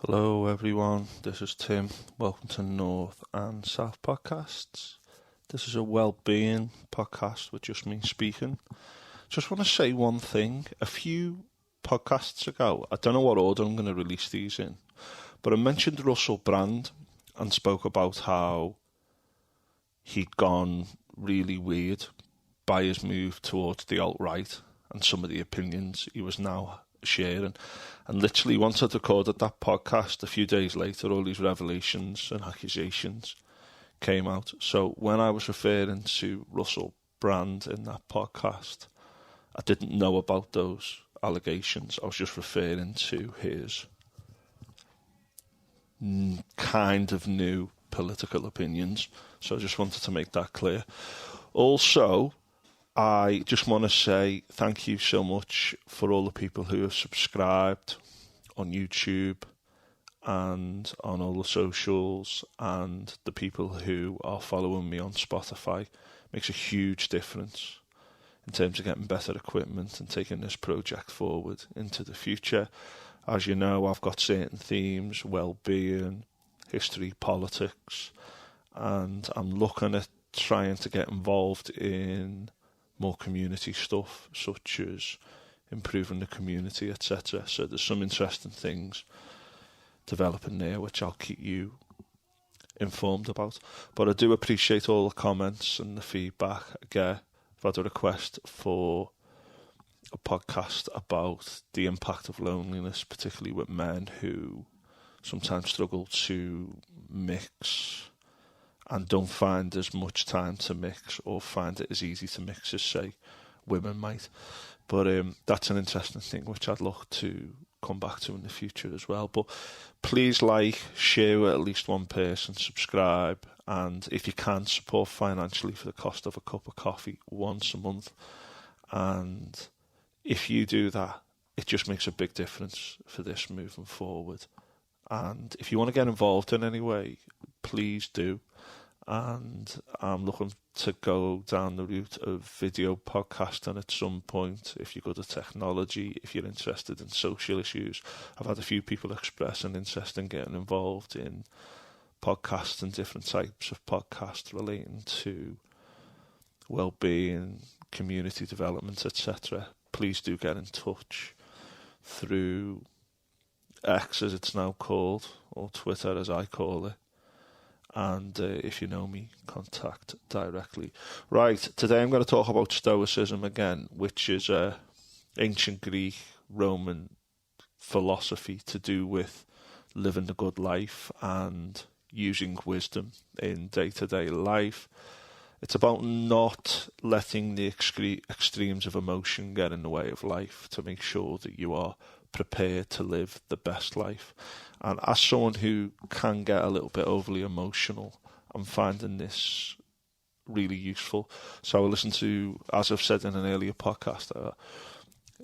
Hello everyone, this is Tim. Welcome to North and South Podcasts. This is a Wellbeing podcast with just me speaking. Just want to say one thing. A few podcasts ago, I don't know what order I'm going to release these in, but I mentioned Russell Brand and spoke about how he'd gone really weird by his move towards the alt-right and some of the opinions he was now sharing. And literally, once I'd recorded that podcast, a few days later, all these revelations and accusations came out. So when I was referring to Russell Brand in that podcast, I didn't know about those allegations. I was just referring to his kind of new political opinions. So I just wanted to make that clear. Also, I just want to say thank you so much for all the people who have subscribed on YouTube and on all the socials, and the people who are following me on Spotify. It makes a huge difference in terms of getting better equipment and taking this project forward into the future. As you know, I've got certain themes: well-being, history, politics, and I'm looking at trying to get involved in more community stuff, such as improving the community, etc. So there's some interesting things developing there, which I'll keep you informed about. But I do appreciate all the comments and the feedback. Again, I've had a request for a podcast about the impact of loneliness, particularly with men who sometimes struggle to mix and don't find as much time to mix, or find it as easy to mix as, say, women might. But that's an interesting thing which I'd look to come back to in the future as well. But please share with at least one person, subscribe, and if you can, support financially for the cost of a cup of coffee once a month. And if you do that, it just makes a big difference for this moving forward. And if you want to get involved in any way, please do. And I'm looking to go down the route of video podcasting at some point. If you're good at technology, if you're interested in social issues, I've had a few people express an interest in getting involved in podcasts and different types of podcasts relating to well-being, community development, etc. Please do get in touch through X, as it's now called, or Twitter, as I call it. And if you know me, contact directly. Right, today I'm going to talk about Stoicism again, which is ancient Greek, Roman philosophy to do with living the good life and using wisdom in day-to-day life. It's about not letting the extremes of emotion get in the way of life, to make sure that you are prepared to live the best life. And as someone who can get a little bit overly emotional, I'm finding this really useful. So I listen to, as I've said in an earlier podcast,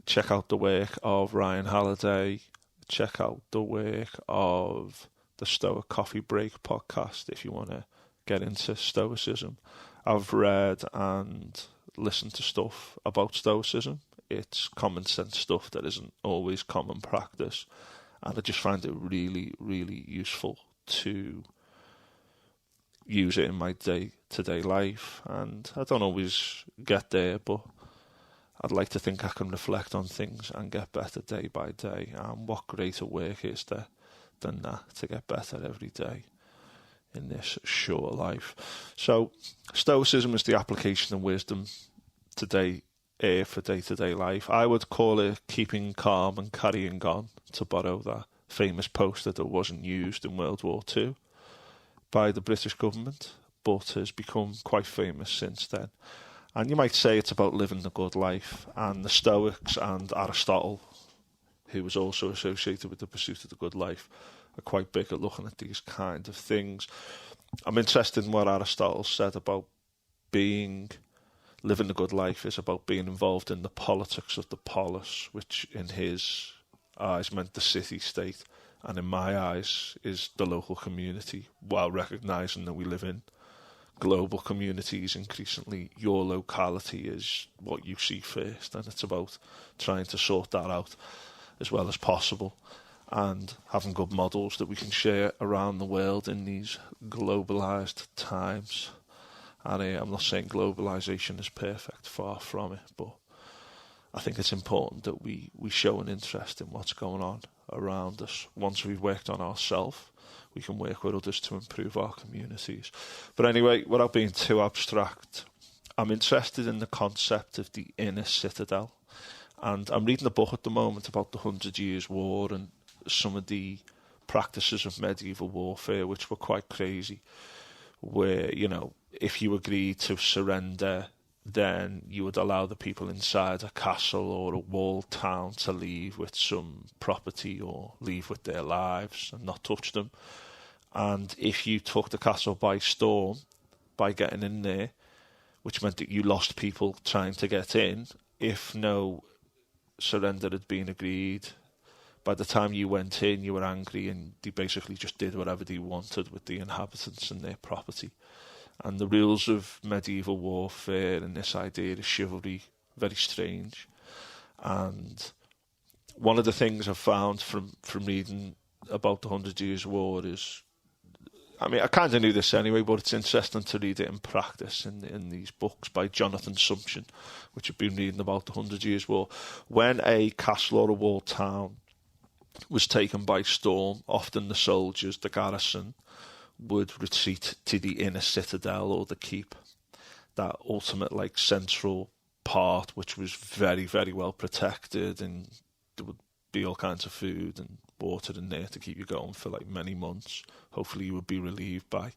check out the work of Ryan Halliday, check out the work of the Stoic Coffee Break podcast if you want to get into Stoicism. I've read and listened to stuff about Stoicism. It's common sense stuff that isn't always common practice. And I just find it really, really useful to use it in my day-to-day life. And I don't always get there, but I'd like to think I can reflect on things and get better day by day. And what greater work is there than that, to get better every day in this short life. So Stoicism is the application of wisdom today for day-to-day life. I would call it keeping calm and carrying on, to borrow that famous poster that wasn't used in World War II by the British government, but has become quite famous since then. And you might say it's about living the good life. And the Stoics and Aristotle, who was also associated with the pursuit of the good life, are quite big at looking at these kind of things. I'm interested in what Aristotle said about living the good life is about being involved in the politics of the polis, which in his eyes meant the city-state, and in my eyes is the local community, while recognising that we live in global communities increasingly. Your locality is what you see first, and it's about trying to sort that out as well as possible. and having good models that we can share around the world in these globalised times. And I'm not saying globalisation is perfect, far from it, but I think it's important that we show an interest in what's going on around us. Once we've worked on ourselves, we can work with others to improve our communities. But anyway, without being too abstract, I'm interested in the concept of the Inner Citadel. And I'm reading a book at the moment about the 100 Years' War and some of the practices of medieval warfare, which were quite crazy, where, you know, if you agreed to surrender, then you would allow the people inside a castle or a walled town to leave with some property or leave with their lives and not touch them. And if you took the castle by storm, by getting in there, which meant that you lost people trying to get in, if no surrender had been agreed, by the time you went in, you were angry, and they basically just did whatever they wanted with the inhabitants and their property. And the rules of medieval warfare and this idea of chivalry, very strange. And one of the things I've found from reading about the 100 Years' War is, I mean, I kind of knew this anyway, but it's interesting to read it in practice in these books by Jonathan Sumption, which I've been reading about the 100 Years' War. When a castle or a walled town was taken by storm, often the soldiers, the garrison, would retreat to the inner citadel or the keep, that ultimate like central part which was very, very well protected, and there would be all kinds of food and water in there to keep you going for like many months. Hopefully you would be relieved by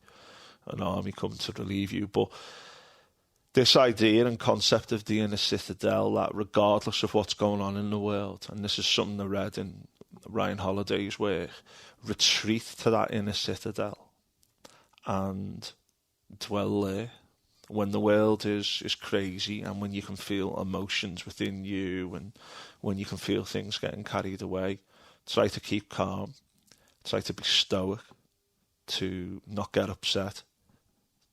an army coming to relieve you. But this idea and concept of the inner citadel, that regardless of what's going on in the world, and this is something I read in Ryan Holiday's work, retreat to that inner citadel and dwell there when the world is crazy, and when you can feel emotions within you, and when you can feel things getting carried away. Try to keep calm, try to be stoic, to not get upset,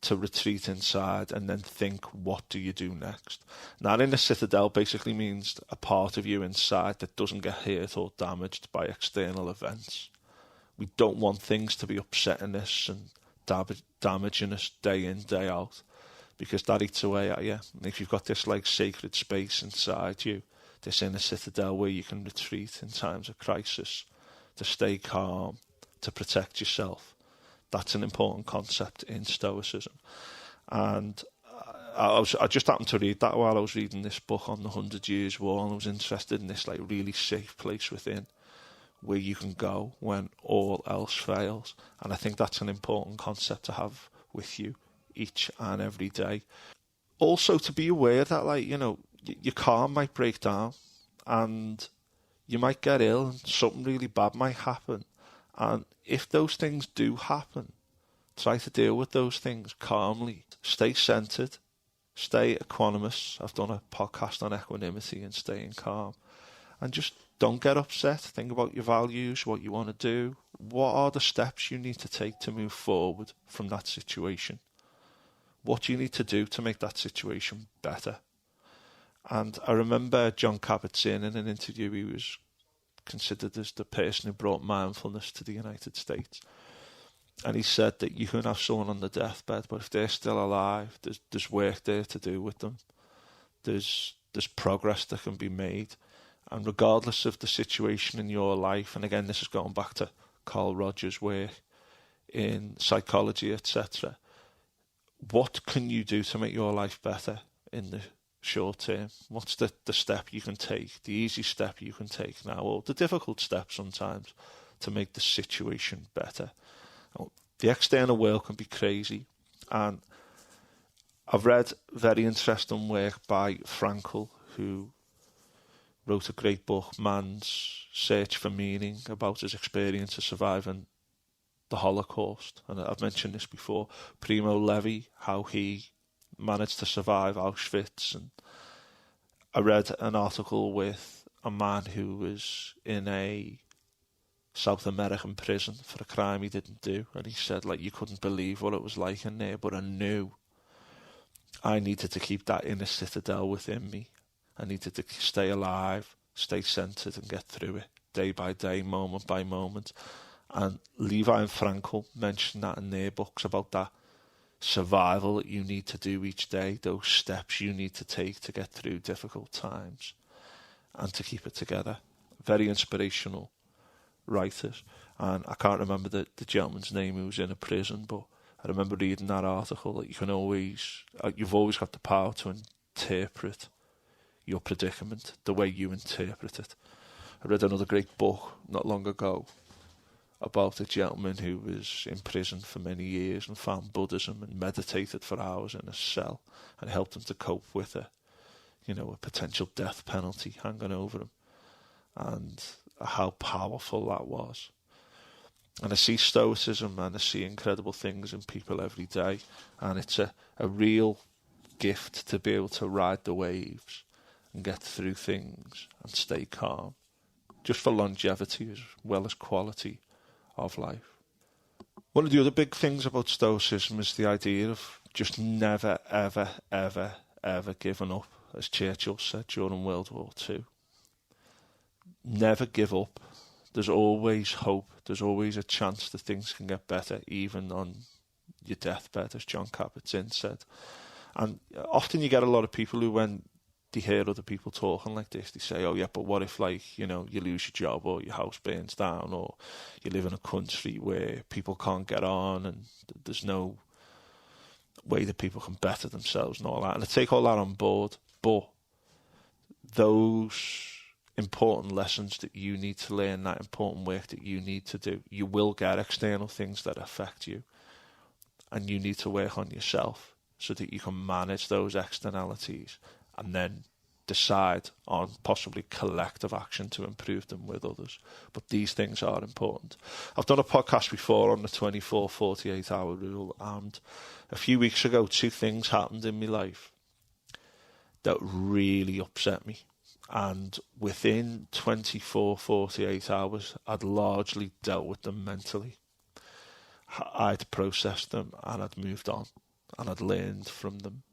to retreat inside, and then think, what do you do next? Now, in the citadel basically means a part of you inside that doesn't get hurt or damaged by external events. We don't want things to be upsetting us and damaging us day in, day out, because that eats away at you. And if you've got this like sacred space inside you, this inner citadel where you can retreat in times of crisis, to stay calm, to protect yourself, that's an important concept in Stoicism. And I just happened to read that while I was reading this book on the 100 Years' War, and I was interested in this like really safe place within, where you can go when all else fails. And I think that's an important concept to have with you each and every day. Also, to be aware that, like, you know, your car might break down and you might get ill and something really bad might happen. And if those things do happen, try to deal with those things calmly. Stay centered, stay equanimous. I've done a podcast on equanimity and staying calm. And just don't get upset. Think about your values, what you want to do. What are the steps you need to take to move forward from that situation? What do you need to do to make that situation better? And I remember John Kabat-Zinn in an interview, he was considered as the person who brought mindfulness to the United States. And he said that you can have someone on the deathbed, but if they're still alive, there's work there to do with them. There's progress that can be made. And regardless of the situation in your life, and again, this is going back to Carl Rogers' work in psychology, etc., what can you do to make your life better in the short term? What's the step you can take, the easy step you can take now, or the difficult step sometimes to make the situation better? The external world can be crazy, and I've read very interesting work by Frankl, who wrote a great book, Man's Search for Meaning, about his experience of surviving the Holocaust. And I've mentioned this before. Primo Levi, how he managed to survive Auschwitz. And I read an article with a man who was in a South American prison for a crime he didn't do, and he said, like, you couldn't believe what it was like in there, but I knew I needed to keep that inner citadel within me. I needed to stay alive, stay centered, and get through it day by day, moment by moment. And Levi and Frankel mention that in their books about that survival that you need to do each day, those steps you need to take to get through difficult times and to keep it together. Very inspirational writers. And I can't remember the gentleman's name who was in a prison, but I remember reading that article that you can always, you've always got the power to interpret your predicament the way you interpret it. I read another great book not long ago about a gentleman who was in prison for many years and found Buddhism and meditated for hours in a cell, and helped him to cope with a potential death penalty hanging over him, and how powerful that was. And I see Stoicism and I see incredible things in people every day, and it's a real gift to be able to ride the waves and get through things and stay calm, just for longevity as well as quality of life. One of the other big things about Stoicism is the idea of just never, ever, ever, ever giving up, as Churchill said during World War II. Never give up. There's always hope. There's always a chance that things can get better, even on your deathbed, as John Kabat-Zinn said. And often you get a lot of people who, when they hear other people talking like this, they say, oh yeah, but what if, like, you lose your job or your house burns down, or you live in a country where people can't get on and there's no way that people can better themselves and all that. And I take all that on board, but those important lessons that you need to learn, that important work that you need to do, you will get external things that affect you, and you need to work on yourself so that you can manage those externalities and then decide on possibly collective action to improve them with others. But these things are important. I've done a podcast before on the 24-48 hour rule, and a few weeks ago 2 things happened in my life that really upset me. And within 24-48 hours, I'd largely dealt with them mentally. I'd processed them and I'd moved on and I'd learned from them.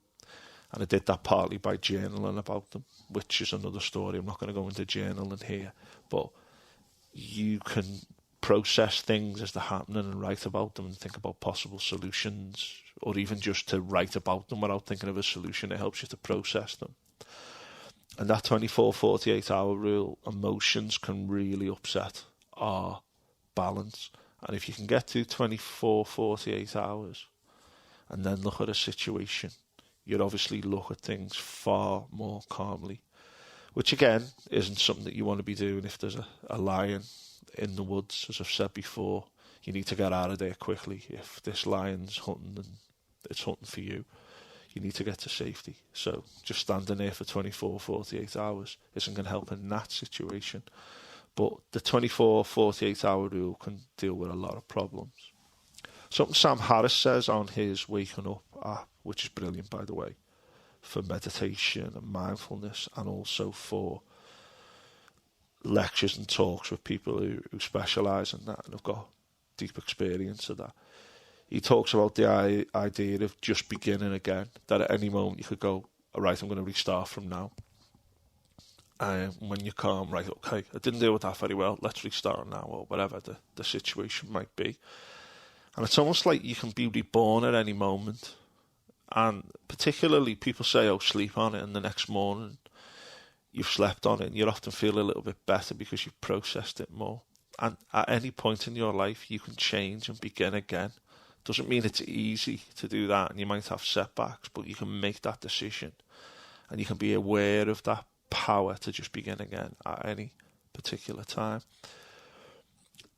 And I did that partly by journaling about them, which is another story. I'm not going to go into journaling here, but you can process things as they're happening and write about them and think about possible solutions, or even just to write about them without thinking of a solution. It helps you to process them. And that 24-48 hour rule, emotions can really upset our balance. And if you can get to 24-48 hours and then look at a situation, you'd obviously look at things far more calmly, which again isn't something that you want to be doing if there's a lion in the woods. As I've said before, you need to get out of there quickly. If this lion's hunting and it's hunting for you, you need to get to safety. So just standing there for 24-48 hours isn't going to help in that situation. But the 24-48 hour rule can deal with a lot of problems. Something Sam Harris says on his Waking Up app, which is brilliant, by the way, for meditation and mindfulness, and also for lectures and talks with people who specialise in that and have got deep experience of that. He talks about the idea of just beginning again, that at any moment you could go, all right, I'm going to restart from now. And when you're calm, right, okay, I didn't deal with that very well, let's restart now, or whatever the situation might be. And it's almost like you can be reborn at any moment. And particularly people say, oh, sleep on it, and the next morning you've slept on it and you often feel a little bit better because you've processed it more. And at any point in your life you can change and begin again. Doesn't mean it's easy to do that, and you might have setbacks, but you can make that decision and you can be aware of that power to just begin again at any particular time.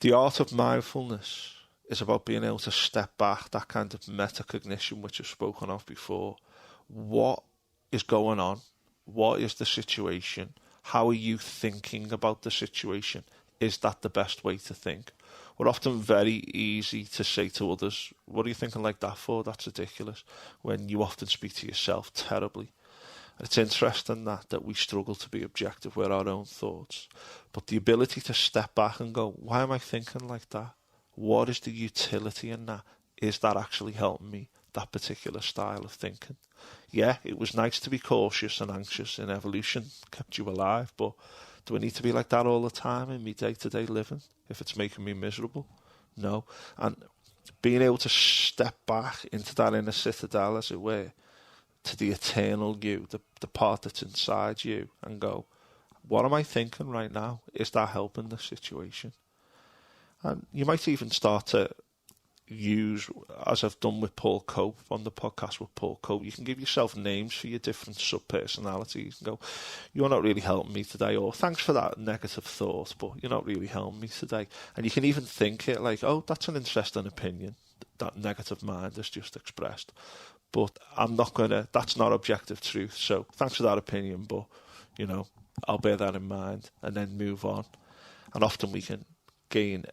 The art of mindfulness is about being able to step back, that kind of metacognition which I've spoken of before. What is going on? What is the situation? How are you thinking about the situation? Is that the best way to think? We're often very easy to say to others, what are you thinking like that for? That's ridiculous. When you often speak to yourself terribly. It's interesting that we struggle to be objective with our own thoughts. But the ability to step back and go, why am I thinking like that? What is the utility in that? Is that actually helping me? that particular style of thinking. Yeah, it was nice to be cautious and anxious in evolution, kept you alive, but do I need to be like that all the time in my day-to-day living if it's making me miserable? No. And being able to step back into that inner citadel, as it were, to the eternal you, the part that's inside you, and go, what am I thinking right now? Is that helping the situation? And you might even start to use, as I've done with Paul Cope on the podcast with Paul Cope, you can give yourself names for your different sub-personalities and go, you're not really helping me today, or thanks for that negative thought, but you're not really helping me today. And you can even think it like, oh, that's an interesting opinion that negative mind has just expressed, but I'm not going to, that's not objective truth, so thanks for that opinion, but, you know, I'll bear that in mind, and then move on. And often we can gain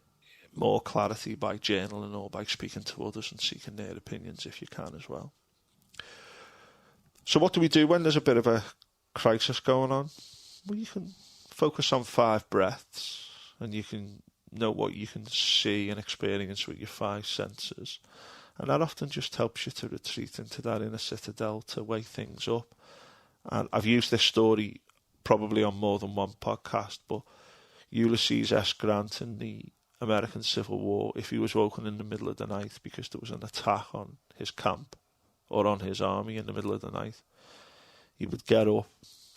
more clarity by journaling or by speaking to others and seeking their opinions if you can as well. So what do we do when there's a bit of a crisis going on? Well, you can focus on 5 breaths, and you can know what you can see and experience with your 5 senses. And that often just helps you to retreat into that inner citadel, to weigh things up. And I've used this story probably on more than one podcast, but Ulysses S. Grant in the American Civil War, if he was woken in the middle of the night because there was an attack on his camp or on his army in the middle of the night, he would get up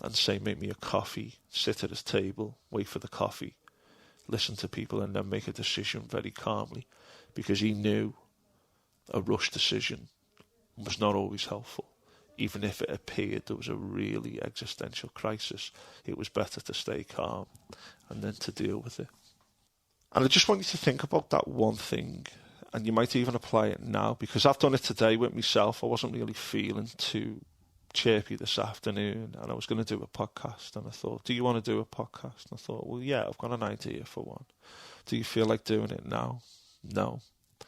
and say, make me a coffee, sit at his table, wait for the coffee, listen to people, and then make a decision very calmly, because he knew a rush decision was not always helpful. Even if it appeared there was a really existential crisis, it was better to stay calm and then to deal with it. And I just want you to think about that one thing, and you might even apply it now, because I've done it today with myself. I wasn't really feeling too chirpy this afternoon, and I was going to do a podcast, and I thought, do you want to do a podcast? And I thought, well, yeah, I've got an idea for one. Do you feel like doing it now? No. Do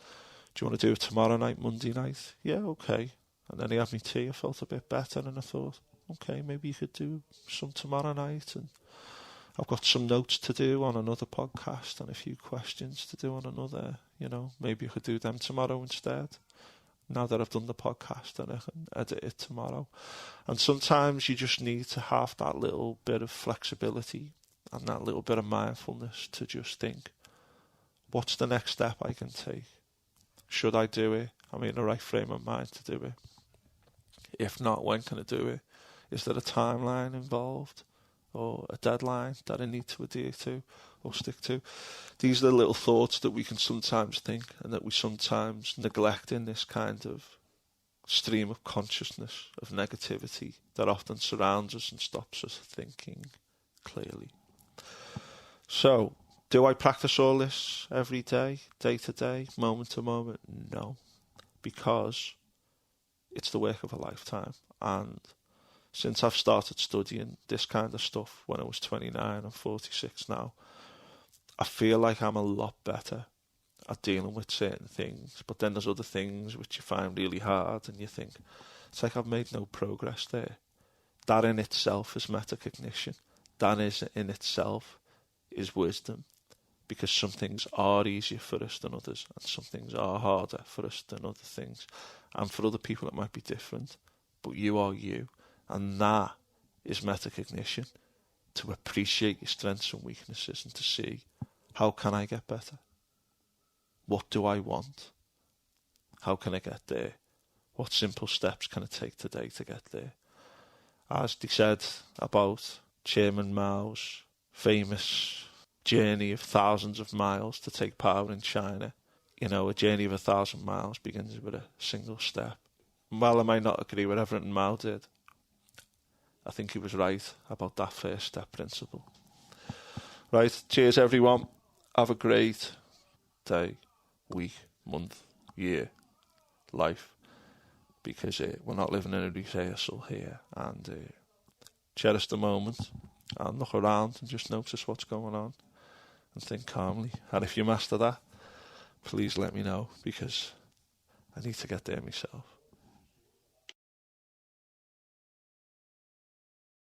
you want to do it tomorrow night, Monday night? Yeah, okay. And then he had me tea. I felt a bit better, and I thought, okay, maybe you could do some tomorrow night, and I've got some notes to do on another podcast and a few questions to do on another, you know, maybe I could do them tomorrow instead. Now that I've done the podcast, and I can edit it tomorrow. And sometimes you just need to have that little bit of flexibility and that little bit of mindfulness to just think, what's the next step I can take? Should I do it? Am I in the right frame of mind to do it? If not, when can I do it? Is there a timeline involved, or a deadline that I need to adhere to or stick to? These are the little thoughts that we can sometimes think, and that we sometimes neglect in this kind of stream of consciousness, of negativity that often surrounds us and stops us thinking clearly. So, do I practice all this every day, day to day, moment to moment? No, because it's the work of a lifetime. And since I've started studying this kind of stuff when I was 29, I'm 46 now, I feel like I'm a lot better at dealing with certain things. But then there's other things which you find really hard, and you think, it's like I've made no progress there. That in itself is metacognition. That is in itself is wisdom. Because some things are easier for us than others, and some things are harder for us than other things. And for other people it might be different, but you are you. And that is metacognition, to appreciate your strengths and weaknesses, and to see, how can I get better? What do I want? How can I get there? What simple steps can I take today to get there? As they said about Chairman Mao's famous journey of thousands of miles to take power in China, you know, a journey of 1,000 miles begins with a single step. And while I might not agree with everything Mao did, I think he was right about that first step principle. Right, cheers everyone. Have a great day, week, month, year, life. Because we're not living in a rehearsal here. And cherish the moment and look around and just notice what's going on and think calmly. And if you master that, please let me know, because I need to get there myself.